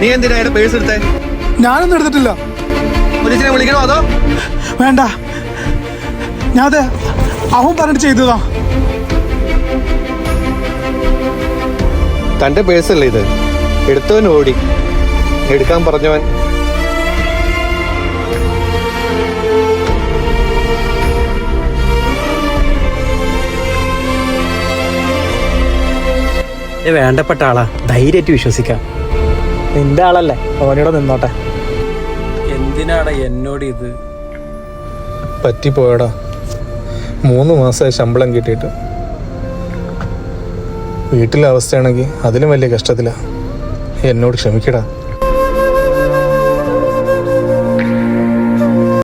നീ എന്തിനാ അയാളുടെ പേഴ്സ് എടുത്തേ? ഞാനൊന്നും എടുത്തിട്ടില്ല. പോലീസിനെ വിളിക്കണോ അതോ? വേണ്ട, ഞാൻ അവൻ പറഞ്ഞിട്ട് ചെയ്തതാ. തന്റെ പേഴ്സല്ലേ ഇത്? എടുത്തവൻ ഓടി, എടുക്കാൻ പറഞ്ഞവൻ വേണ്ടപ്പെട്ട ആളാ, ധൈര്യമായിട്ട് വിശ്വസിക്കാം. നിന്റെ ആളല്ലേ, അവനോട് നിന്നോട്ടെ. എന്തിനാടാ എന്നോട് ഇത്? പറ്റിപ്പോയടാ. 3 മാസമായി ശമ്പളം കിട്ടിയിട്ട്. വീട്ടിലെ അവസ്ഥയാണെങ്കിൽ അതിലും വലിയ കഷ്ടത്തിലാണ്. എന്നോട് ക്ഷമിക്കടാ.